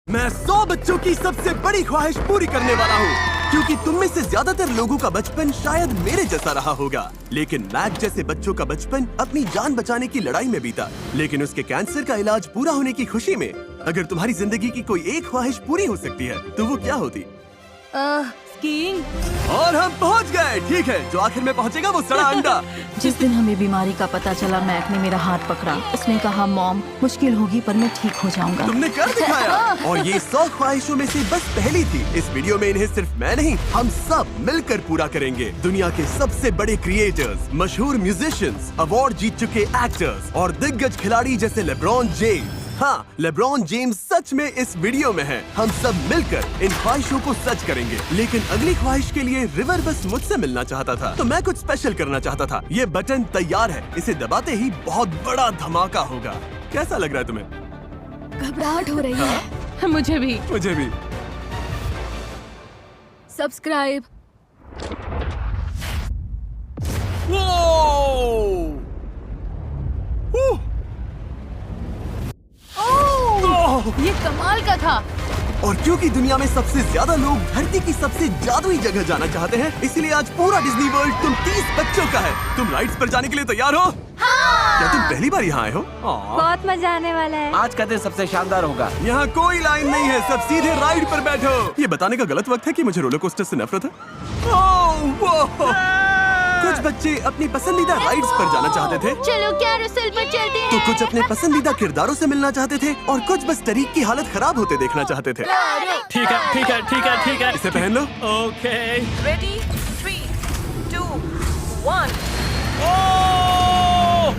मैं 100 बच्चों की सबसे बड़ी ख्वाहिश पूरी करने वाला हूँ, क्योंकि तुम में से ज्यादातर लोगों का बचपन शायद मेरे जैसा रहा होगा। लेकिन मैक जैसे बच्चों का बचपन अपनी जान बचाने की लड़ाई में बीता, लेकिन उसके कैंसर का इलाज पूरा होने की खुशी में। अगर तुम्हारी जिंदगी की कोई एक ख्वाहिश पूरी हो सकती है तो वो क्या होती? स्कीइंग। और हम पहुंच गए। ठीक है, जो आखिर में पहुंचेगा वो सड़ा अंडा। जिस दिन हमें बीमारी का पता चला, मैक ने मेरा हाथ पकड़ा। उसने कहा, मॉम मुश्किल होगी पर मैं ठीक हो जाऊंगा। तुमने कर दिखाया। और ये 100 ख्वाहिशों में से बस पहली थी। इस वीडियो में इन्हें सिर्फ मैं नहीं, हम सब मिलकर पूरा करेंगे। दुनिया के सबसे बड़े क्रिएटर्स, मशहूर म्यूजिशियंस, अवार्ड जीत चुके एक्टर्स और दिग्गज खिलाड़ी जैसे लेब्रॉन जेम्स। हाँ, लेब्रॉन जेम्स सच में इस वीडियो में है। हम सब मिलकर इन ख्वाहिशों को सच करेंगे। लेकिन अगली ख्वाहिश के लिए रिवर बस मुझसे मिलना चाहता था, तो मैं कुछ स्पेशल करना चाहता था। ये बटन तैयार है, इसे दबाते ही बहुत बड़ा धमाका होगा। कैसा लग रहा है तुम्हें? घबराहट हो रही है। मुझे भी। मुझे भी। सब्सक्राइब। ये कमाल का था। और क्योंकि दुनिया में सबसे ज्यादा लोग धरती की सबसे जादुई जगह जाना चाहते हैं, इसलिए आज पूरा डिज्नी वर्ल्ड तुम 30 बच्चों का है। तुम राइड्स पर जाने के लिए तैयार हो? हाँ! क्या तुम पहली बार यहाँ आए हो? बहुत मजा आने वाला है। आज का दिन सबसे शानदार होगा। यहाँ कोई लाइन नहीं है, सब सीधे राइड पर बैठो। ये बताने का गलत वक्त है कि मुझे रोलर कोस्टर से नफरत है। कुछ बच्चे अपनी पसंदीदा राइड्स पर जाना चाहते थे, चलो कैरोसेल पर चलते हैं। तो कुछ अपने पसंदीदा किरदारों से मिलना चाहते थे, और कुछ बस टरीक की हालत खराब होते देखना चाहते थे। ठीक है ठीक है ठीक है ठीक है। इसे पहन लो। Okay. Ready? 3, 2, 1. Oh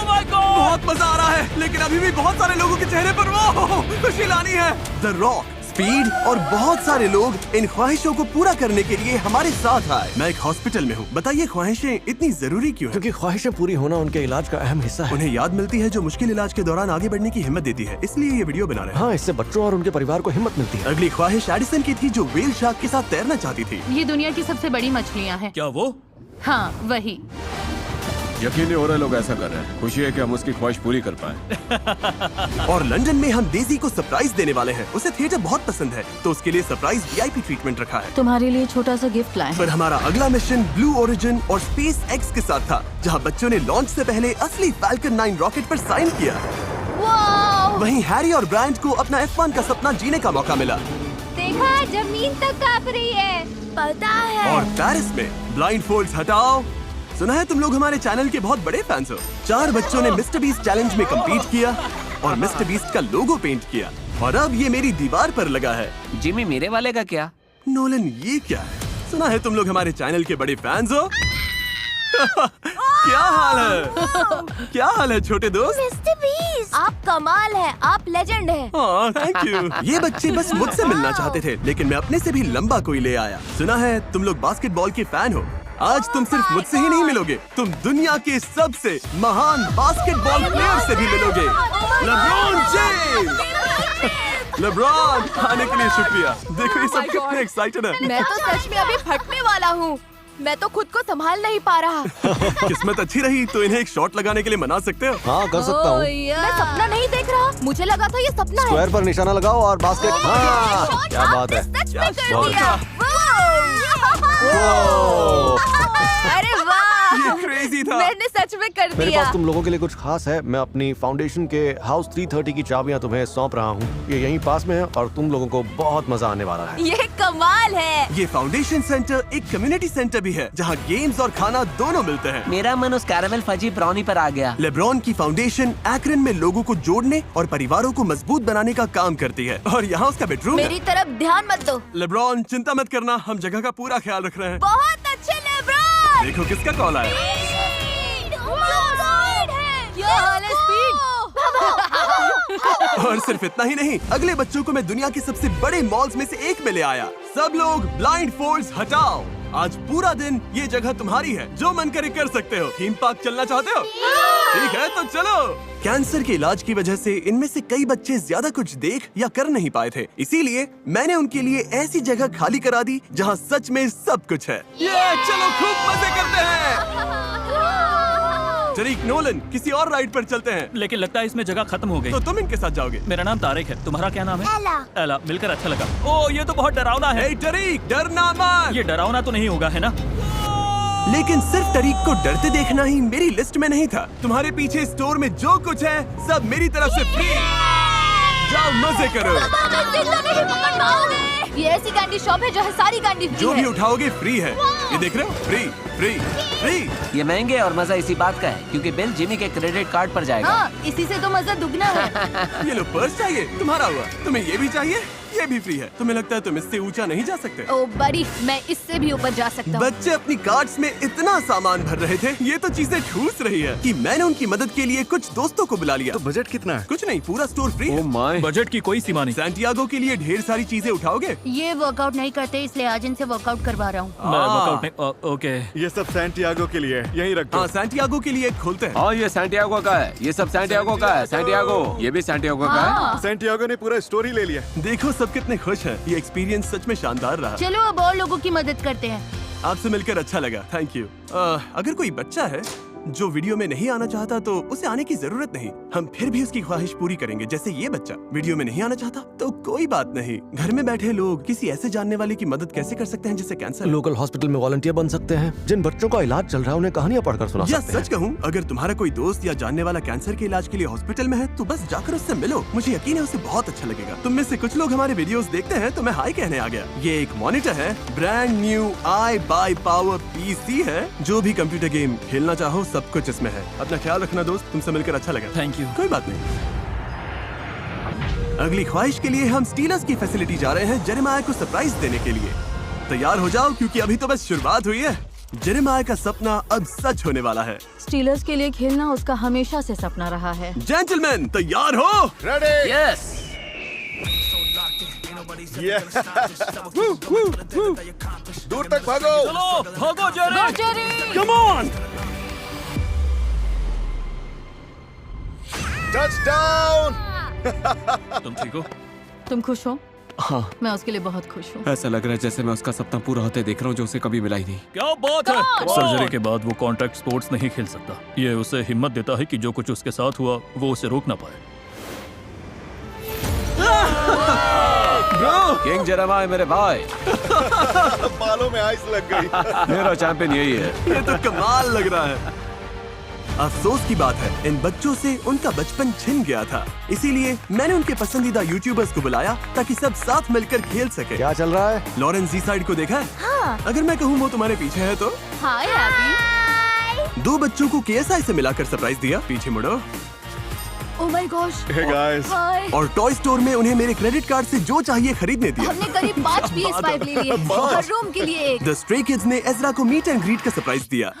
my God! बहुत मजा आ रहा है, लेकिन अभी भी बहुत सारे लोगों के चेहरे पर वो खुशी लानी है। द रॉक, स्पीड और बहुत सारे लोग इन ख्वाहिशों को पूरा करने के लिए हमारे साथ आए। मैं एक हॉस्पिटल में हूँ। बताइए ख्वाहिशें इतनी जरूरी क्यों हैं? क्योंकि ख्वाहिशें पूरी होना उनके इलाज का अहम हिस्सा है। उन्हें याद मिलती है जो मुश्किल इलाज के दौरान आगे बढ़ने की हिम्मत देती है, इसलिए ये वीडियो बना रहे हैं। हाँ, इससे बच्चों और उनके परिवार को हिम्मत मिलती है। अगली ख्वाहिश एडिसन की थी, जो व्हेल शार्क के साथ तैरना चाहती थी। ये दुनिया की सबसे बड़ी मछलियाँ हैं। क्या वो? हाँ, वही। यकीन नहीं हो रहा लोग ऐसा कर रहे हैं। खुशी है कि हम उसकी ख्वाहिश पूरी कर पाए। और लंदन में हम डेजी को सरप्राइज देने वाले हैं। उसे थिएटर बहुत पसंद है, तो उसके लिए सरप्राइज VIP ट्रीटमेंट रखा है। तुम्हारे लिए छोटा सा गिफ्ट लाए हैं। पर हमारा अगला मिशन ब्लू ओरिजिन और स्पेस एक्स के साथ था, जहां बच्चों ने लॉन्च से पहले असली फाल्कन 9 रॉकेट पर साइन किया। वहीं हैरी और ब्रायंट को अपना F1 का सपना जीने का मौका मिला। देखा, जमीन तक कांप रही है। पता है। और पेरिस में ब्लाइंड फोल्ड्स हटाओ। सुना है तुम लोग हमारे चैनल के बहुत बड़े फैंस हो। 4 बच्चों ने मिस्टर बीस्ट चैलेंज में कम्पीट किया और मिस्टर बीस्ट का लोगो पेंट किया, और अब ये मेरी दीवार पर लगा है। जिमी, मेरे वाले का क्या? नोलन, ये क्या है? सुना है तुम लोग हमारे चैनल के बड़े फैंस हो। क्या हाल है? क्या हाल है छोटे दोस्त? मिस्टर बीस्ट, आप कमाल है, आप लेजेंड है। Thank you. ये बच्चे बस मुझसे मिलना चाहते थे, लेकिन मैं अपने से भी लंबा कोई ले आया। सुना है तुम लोग बास्केटबॉल के फैन हो। आज तुम सिर्फ मुझसे ही नहीं मिलोगे, तुम दुनिया के सबसे महान बास्केटबॉल प्लेयर से भी मिलोगे। LeBron James. लेब्रॉन, आने के लिए शुक्रिया। देखो ये सब कितने एक्साइटेड है। मैं तो सच में अभी फटने वाला हूँ। मैं तो खुद को संभाल नहीं पा रहा। किस्मत अच्छी रही तो इन्हें एक शॉट लगाने के लिए मना सकते हो। हाँ, कर सकता हूँ। मैं सपना नहीं देख रहा, मुझे लगा था ये सपना है। स्क्वायर पर निशाना लगाओ और बास्केट। हाँ, क्या बात है। सच में कर बहुत दिया। अरे वाह, ये क्रेजी था। मैंने सच में कर मेरे दिया। पास तुम लोगों के लिए कुछ खास है। मैं अपनी फाउंडेशन के हाउस 330 की चाबियां तुम्हें सौंप रहा हूँ। ये यहीं पास में है और तुम लोगों को बहुत मजा आने वाला है। ये कमाल है। ये फाउंडेशन सेंटर एक कम्युनिटी सेंटर भी है, जहाँ गेम्स और खाना दोनों मिलते हैं। मेरा मन उस कैरामेल फजी ब्राउनी पर आ गया। लेब्रॉन की फाउंडेशन एक्रन में लोगों को जोड़ने और परिवारों को मजबूत बनाने का काम करती है, और यहाँ उसका बेडरूम है। मेरी तरफ ध्यान मत दो। लेब्रॉन, चिंता मत करना, हम जगह का पूरा ख्याल रख रहे हैं। बहुत अच्छे लेब्रॉन। देखो किसका कॉल आया। क्या हाल है स्पीड? और सिर्फ इतना ही नहीं, अगले बच्चों को मैं दुनिया के सबसे बड़े मॉल्स में से एक में ले आया। सब लोग ब्लाइंड फोल्ड्स हटाओ। आज पूरा दिन ये जगह तुम्हारी है, जो मन करे कर सकते हो। थीम पार्क चलना चाहते हो? ठीक है तो चलो। कैंसर के इलाज की वजह से इनमें से कई बच्चे ज्यादा कुछ देख या कर नहीं पाए थे, इसीलिए मैंने उनके लिए ऐसी जगह खाली करा दी जहाँ सच में सब कुछ है। ये चलो खूब मजे करते हैं। टरीक, नोलन, किसी और राइड पर चलते हैं। लेकिन लगता है इसमें जगह खत्म हो गई। तो तुम इनके साथ जाओगे। मेरा नाम तारिक है, तुम्हारा क्या नाम है? एला। एला, मिलकर अच्छा लगा। ओ, ये तो बहुत डरावना है। हे टरीक, डरना मत। ये डरावना तो नहीं होगा, है ना? लेकिन सिर्फ टरीक को डरते देखना ही मेरी लिस्ट में नहीं था। तुम्हारे पीछे स्टोर में जो कुछ है सब मेरी तरफ से फ्री। जाओ मजे करो। ये ऐसी कैंडी शॉप है जहाँ सारी कैंडी फ्री जो है। भी उठाओगे फ्री है। ये देख रहे हो? Free free free. ये महंगे और मजा इसी बात का है क्योंकि बिल जिमी के क्रेडिट कार्ड पर जाएगा। हाँ, इसी से तो मजा दुगना है। ये लो, पर्स चाहिए? तुम्हारा हुआ। तुम्हें ये भी चाहिए? ये भी फ्री है। तुम्हें लगता है तुम इससे ऊंचा नहीं जा सकते? ओ बड़ी, मैं इससे भी ऊपर जा सकता हूँ। बच्चे अपनी कार्ट्स में इतना सामान भर रहे थे, ये तो चीजें ठूस रही है कि मैंने उनकी मदद के लिए कुछ दोस्तों को बुला लिया। तो बजट कितना है? कुछ नहीं, पूरा स्टोर फ्री ओ है। माय। बजट की कोई सीमा नहीं। सैंटियागो के लिए ढेर सारी चीजें उठाओगे? ये वर्कआउट नहीं करते इसलिए आज इनसे वर्कआउट करवा रहा हूँ। मैं वर्कआउट नहीं। ओके। ये सब सैंटियागो के लिए, यहीं रख हाँ, सैंटियागो के लिए एक खोलते हैं। हाँ, ये सैंटियागो का है। ये सब सैंटियागो का है। सैंटियागो, ये भी सैंटियागो का है। सैंटियागो ने पूरा स्टोर ही ले लिया। देखो सब कितने खुश हैं। ये एक्सपीरियंस सच में शानदार रहा। चलो अब और लोगों की मदद करते हैं। आपसे मिलकर अच्छा लगा, थैंक यू। अगर कोई बच्चा है जो वीडियो में नहीं आना चाहता तो उसे आने की जरूरत नहीं। हम फिर भी उसकी ख्वाहिश पूरी करेंगे। जैसे ये बच्चा वीडियो में नहीं आना चाहता तो कोई बात नहीं। घर में बैठे लोग किसी ऐसे जानने वाले की मदद कैसे कर सकते हैं जिसे कैंसर है? लोकल हॉस्पिटल में वॉलंटियर बन सकते हैं। जिन बच्चों का इलाज चल रहा है उन्हें कहानियां पढ़कर सुना या सकते हैं। सच कहूँ, अगर तुम्हारा कोई दोस्त या जानने वाला कैंसर के इलाज के लिए हॉस्पिटल में है तो बस जाकर उससे मिलो। मुझे यकीन है उसे बहुत अच्छा लगेगा। तुम में से कुछ लोग हमारे वीडियोस देखते हैं तो मैं हाई कहने आ गया। ये एक मॉनिटर है, ब्रांड न्यू iBuyPower PC है। जो भी कंप्यूटर गेम खेलना चाहो सब कुछ इसमें है। अपना ख्याल रखना दोस्त, तुमसे मिलकर अच्छा लगा। Thank you. कोई बात नहीं। अगली ख्वाहिश के लिए हम स्टीलर्स की फैसिलिटी जा रहे हैं जेरेमाया को सरप्राइज देने के लिए। तैयार हो जाओ क्योंकि अभी तो बस शुरुआत हुई है। जेरेमाया का सपना अब सच होने वाला है। स्टीलर्स के लिए खेलना उसका हमेशा से सपना रहा है। जेंटलमैन, तैयार हो? रेडी? यस। दूर तक भागो। चलो भागो जेरी। Come on. टचडाउन। तुम ठीक हो? तुम खुश हो? हाँ, मैं उसके लिए बहुत खुश हूँ। ऐसा लग रहा है जैसे मैं उसका सपना पूरा होते देख रहा हूँ जो उसे कभी मिला ही नहीं। क्या बात है? सर्जरी के बाद वो कॉन्टैक्ट स्पोर्ट्स नहीं खेल सकता। ये उसे हिम्मत देता है कि जो कुछ उसके साथ हुआ वो उसे रोक ना पाए। किंग जेरेमाया मेरे भाई। बालों में आइस लग गई। मेरा चैंपियन यही है। ये तो कमाल लग रहा है। अफसोस की बात है इन बच्चों से उनका बचपन छिन गया था। इसीलिए मैंने उनके पसंदीदा यूट्यूबर्स को बुलाया ताकि सब साथ मिलकर खेल सके। क्या चल रहा है? लॉरेंस जी साइड को देखा है? हाँ। अगर मैं कहूँ वो तुम्हारे पीछे है तो? Hi happy. दो बच्चों को KSI से मिलाकर सरप्राइज दिया। पीछे मुड़ो। Oh my gosh. Hey guys. Hi. और टॉय स्टोर में उन्हें मेरे क्रेडिट कार्ड से जो चाहिए खरीदने दिया। हमने करीब 5 PS5 ले लिए। हर रूम के लिए एक। द स्ट्रे किड्स ने एज़रा को मीट एंड ग्रीट का सरप्राइज दिया।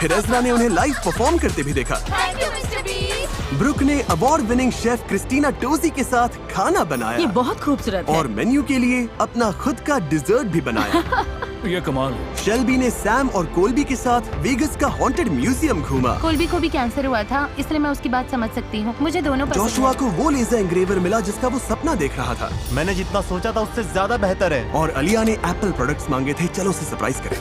फिर एज़रा ने उन्हें लाइव परफॉर्म करते भी देखा। Thank you Mister Beast. Brooke ने award winning chef Christina Tosi के साथ खाना ये बनाया बहुत खूबसूरत है। और मेन्यू के लिए अपना खुद का डिजर्ट भी बनाया। ये कमाल है। शेल्बी ने सैम और कोल्बी के साथ वेगस का हॉन्टेड म्यूजियम घूमा। कोल्बी को भी कैंसर हुआ था इसलिए मैं उसकी बात समझ सकती हूँ। मुझे दोनों पसंद जोशुआ हैं। को वो लेजर एंग्रेवर मिला जिसका वो सपना देख रहा था। मैंने जितना सोचा था उससे ज्यादा बेहतर है। और अलिया ने एप्पल प्रोडक्ट्स मांगे थे। चलो उसे सरप्राइज करें।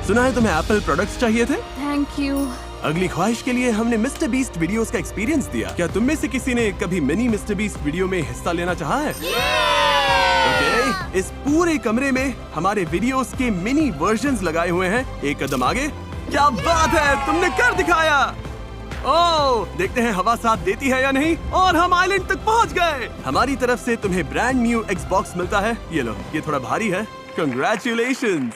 सुना है तुम्हें एप्पल प्रोडक्ट्स चाहिए थे? Thank you. अगली ख्वाहिश के लिए हमने मिस्टर बीस्ट वीडियोस का एक्सपीरियंस दिया। क्या तुम में से किसी ने कभी मिनी मिस्टर बीस्ट वीडियो में हिस्सा लेना चाहा है? ओके, इस पूरे कमरे में हमारे वीडियोस के मिनी वर्जन्स लगाए हुए हैं। एक कदम आगे। क्या बात है, तुमने कर दिखाया। ओह, देखते हैं हवा साथ देती है या नहीं। और हम आइलैंड तक पहुंच गए। हमारी तरफ से तुम्हें ब्रांड न्यू Xbox मिलता है। ये लो, ये थोड़ा भारी है। कंग्रेचुलेशंस।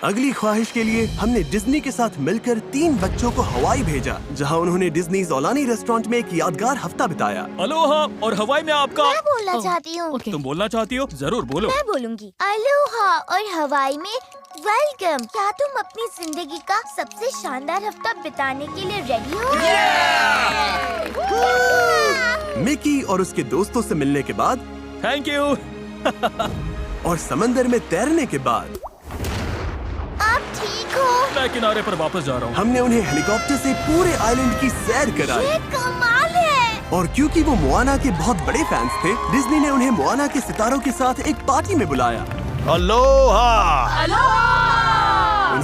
अगली ख्वाहिश के लिए हमने डिज्नी के साथ मिलकर 3 बच्चों को हवाई भेजा, जहां उन्होंने डिज्नी ज़ोलानी रेस्टोरेंट में एक यादगार हफ्ता बिताया। अलोहा। और हवाई में आपका? मैं बोलना चाहती हूँ। ओके। तुम बोलना चाहती हो? जरूर बोलो। मैं बोलूँगी अलोहा और हवाई में वेलकम। क्या तुम अपनी जिंदगी का सबसे शानदार हफ्ता बिताने के लिए रेडी हो? मिकी और उसके दोस्तों से मिलने के बाद थैंक यू। और समंदर में तैरने के बाद आप ठीक हो? मैं किनारे पर वापस जा रहा हूँ। हमने उन्हें हेलीकॉप्टर से पूरे आइलैंड की सैर कराई। ये कमाल है। और क्योंकि वो मोआना के बहुत बड़े फैंस थे, डिज्नी ने उन्हें मोआना के सितारों के साथ एक पार्टी में बुलाया। अलोहा।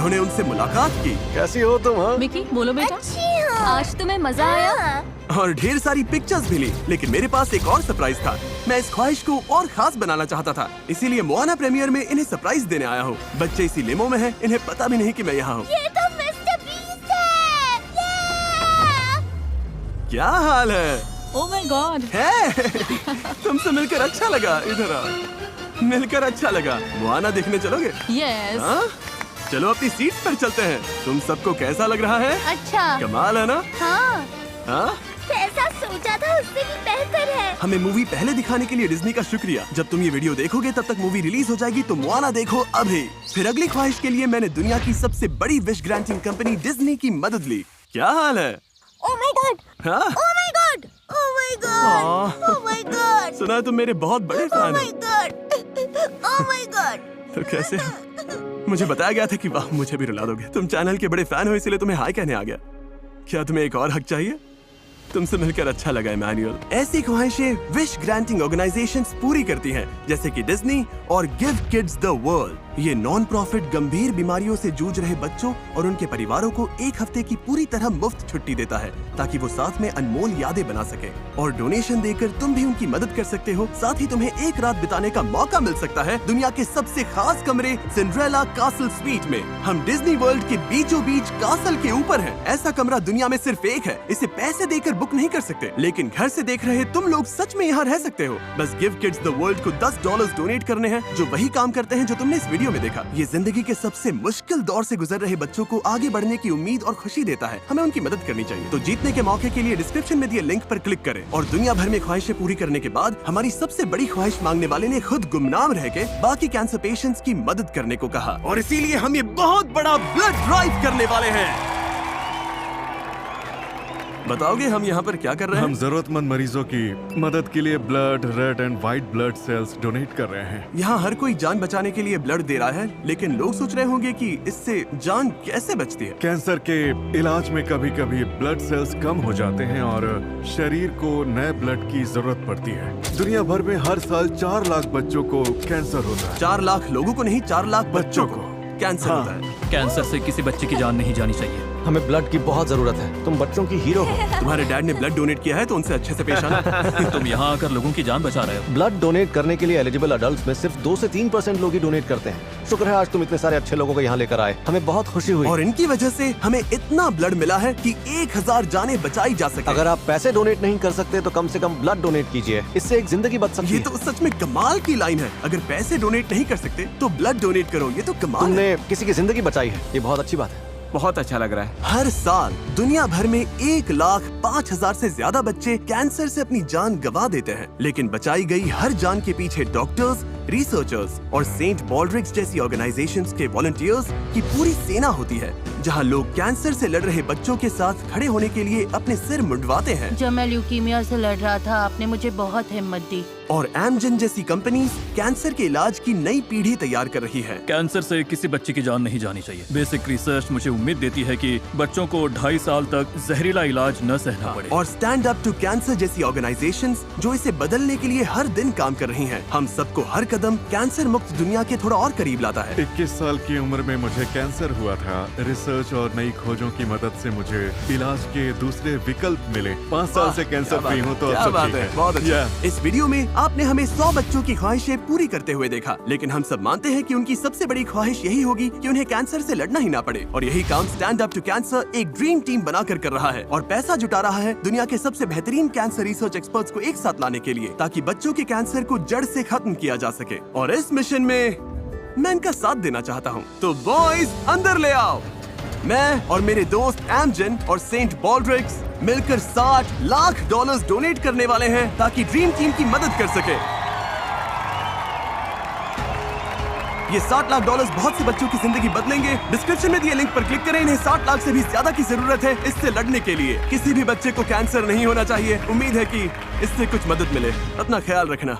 उन्होंने उनसे मुलाकात की कैसी हो तुम? हाँ, मिकी बोलो बेटा, अच्छी हूँ। आज तुम्हें मजा आया? हाँ। और ढेर सारी पिक्चर्स भी ली। लेकिन मेरे पास एक और सरप्राइज था। मैं इस ख्वाहिश को और खास बनाना चाहता था, इसीलिए मोआना प्रीमियर में इन्हें सरप्राइज देने आया हूँ। बच्चे इसी लिमो में हैं, इन्हें पता भी नहीं कि मैं यहाँ हूँ। ये तो मिस्टर बीस्ट है। क्या हाल है? ओह माय गॉड, है? तुमसे मिलकर अच्छा लगा। इधर आओ। मिलकर अच्छा लगा। मोआना देखने चलोगे? यस। हाँ? चलो अपनी सीट पर चलते हैं। तुम सबको कैसा लग रहा है? अच्छा। कमाल है ना? हाँ, हाँ? कैसा सोचा था उससे भी बेहतर है। हमें मूवी पहले दिखाने के लिए डिज्नी का शुक्रिया। जब तुम ये वीडियो देखोगे तब तक मूवी रिलीज हो जाएगी, तो मोआना देखो अभी। फिर अगली ख्वाहिश के लिए मैंने दुनिया की सबसे बड़ी विश ग्रांटिंग कंपनी डिज्नी की मदद ली। क्या हाल है? ओह माय गॉड, हाँ? ओह my God, oh my God, oh my God, सुना है तुम मेरे बहुत बड़े ओह फैन माय हो। God, oh my God. तो कैसे? मुझे बताया गया था कि वाह, मुझे भी रुला दोगे। तुम चैनल के बड़े फैन हो, इसलिए तुम्हें हाय कहने आ गया। क्या तुम्हें एक और हक चाहिए? तुमसे मिलकर अच्छा लगा इमैनुअल। ऐसी ख्वाहिशें विश ग्रांटिंग ऑर्गेनाइजेशंस पूरी करती हैं, जैसे कि डिज्नी और गिव किड्स द वर्ल्ड। ये नॉन प्रॉफिट गंभीर बीमारियों से जूझ रहे बच्चों और उनके परिवारों को एक हफ्ते की पूरी तरह मुफ्त छुट्टी देता है, ताकि वो साथ में अनमोल यादें बना सके। और डोनेशन देकर तुम भी उनकी मदद कर सकते हो। साथ ही तुम्हें एक रात बिताने का मौका मिल सकता है दुनिया के सबसे खास कमरे सिंड्रेला कासल स्वीट में। हम डिज्नी वर्ल्ड के बीचों बीच कासल के ऊपर हैं। ऐसा कमरा दुनिया में सिर्फ एक है। इसे पैसे देकर बुक नहीं कर सकते, लेकिन घर से देख रहे तुम लोग सच में यहाँ रह सकते हो। बस गिव किड्स द वर्ल्ड को $10 डोनेट करने हैं, जो वही काम करते हैं जो तुमने इस वीडियो में देखा। ये जिंदगी के सबसे मुश्किल दौर से गुजर रहे बच्चों को आगे बढ़ने की उम्मीद और खुशी देता है। हमें उनकी मदद करनी चाहिए। तो जीतने के मौके के लिए डिस्क्रिप्शन में दिए लिंक पर क्लिक करें और दुनिया भर में ख्वाहिशें पूरी करने के बाद हमारी सबसे बड़ी ख्वाहिश मांगने वाले ने खुद गुमनाम रह के बाकी कैंसर पेशेंट्स की मदद करने को कहा। और इसीलिए हम ये बहुत बड़ा ब्लड ड्राइव करने वाले हैं। बताओगे हम यहाँ पर क्या कर रहे हैं? हम जरूरतमंद मरीजों की मदद के लिए blood, red and white blood cells donate कर रहे हैं। यहाँ हर कोई जान बचाने के लिए ब्लड दे रहा है, लेकिन लोग सोच रहे होंगे कि इससे जान कैसे बचती है। कैंसर के इलाज में कभी कभी ब्लड सेल्स कम हो जाते हैं और शरीर को नए ब्लड की जरूरत पड़ती है। दुनिया भर में हर साल 4 लाख बच्चों को कैंसर होता है। 4 लाख लोगों को नहीं, 4 लाख बच्चों को कैंसर होता है। कैंसर से किसी बच्चे की जान नहीं जानी चाहिए। हमें ब्लड की बहुत जरूरत है। तुम बच्चों की हीरो हो। तुम्हारे डैड ने ब्लड डोनेट किया है, तो उनसे अच्छे से पेश आना। तुम यहाँ आकर लोगों की जान बचा रहे हो। ब्लड डोनेट करने के लिए एलिजिबल अडल्ट में सिर्फ 2 से 3% लोग ही डोनेट करते हैं। शुक्र है आज तुम इतने सारे अच्छे लोगों को यहाँ लेकर आए। हमें बहुत खुशी हुई। और इनकी वजह से हमें इतना ब्लड मिला है कि 1000 जानें बचाई जा सके। अगर आप पैसे डोनेट नहीं कर सकते तो कम से कम ब्लड डोनेट कीजिए, इससे एक जिंदगी बच सकती ये है। तो सच में कमाल की लाइन है। अगर पैसे डोनेट नहीं कर सकते तो ब्लड डोनेट करो। ये तो कमाल है। तुमने किसी की जिंदगी बचाई है, ये बहुत अच्छी बात है। बहुत अच्छा लग रहा है। हर साल दुनिया भर में 1,05,000 से ज्यादा बच्चे कैंसर से अपनी जान गंवा देते हैं, लेकिन बचाई गई हर जान के पीछे डॉक्टर्स, रिसर्चर्स और सेंट बॉल्ड्रिक्स जैसी ऑर्गेनाइजेशंस के वॉलंटियर्स की पूरी सेना होती है, जहां लोग कैंसर से लड़ रहे बच्चों के साथ खड़े होने के लिए अपने सिर मुंडवाते हैं। जब मैं ल्यूकीमिया से लड़ रहा था, आपने मुझे बहुत हिम्मत दी। और एमजन जैसी कंपनीज कैंसर के इलाज की नई पीढ़ी तैयार कर रही है। कैंसर से किसी बच्चे की जान नहीं जानी चाहिए। बेसिक रिसर्च मुझे उम्मीद देती है कि बच्चों को 2.5 साल तक जहरीला इलाज न सहना पड़े। और स्टैंड अप टू कैंसर जैसी ऑर्गेनाइजेशंस जो इसे बदलने के लिए हर दिन काम कर रही हैं। हम सबको हर कदम कैंसर मुक्त दुनिया के थोड़ा और करीब लाता है। 21 साल की उम्र में मुझे कैंसर हुआ था। रिसर्च और नई खोजों की मदद से मुझे इलाज के दूसरे विकल्प मिले। 5 साल से कैंसर फ्री हूँ, तो अब सब ठीक है। बहुत अच्छा। इस वीडियो में आपने हमें 100 बच्चों की ख्वाहिशें पूरी करते हुए देखा, लेकिन हम सब मानते हैं कि उनकी सबसे बड़ी ख्वाहिश यही होगी कि उन्हें कैंसर से लड़ना ही ना पड़े। और यही काम स्टैंड अप टू कैंसर एक ड्रीम टीम बनाकर कर रहा है और पैसा जुटा रहा है दुनिया के सबसे बेहतरीन कैंसर रिसर्च एक्सपर्ट्स को एक साथ लाने के लिए, ताकि बच्चों के कैंसर को जड़ से खत्म किया जा सके। और इस मिशन में मैं इनका साथ देना चाहता हूँ। तो बॉयज अंदर ले आओ। मैं और मेरे दोस्त एमजन और सेंट बॉल्ड्रिक्स मिलकर $60 लाख डोनेट करने वाले हैं, ताकि ड्रीम टीम की मदद कर सके। ये $60 लाख बहुत से बच्चों की जिंदगी बदलेंगे। डिस्क्रिप्शन में दिए लिंक पर क्लिक करें। इन्हें 60 लाख से भी ज्यादा की जरूरत है इससे लड़ने के लिए। किसी भी बच्चे को कैंसर नहीं होना चाहिए। उम्मीद है कि इससे कुछ मदद मिले। अपना ख्याल रखना।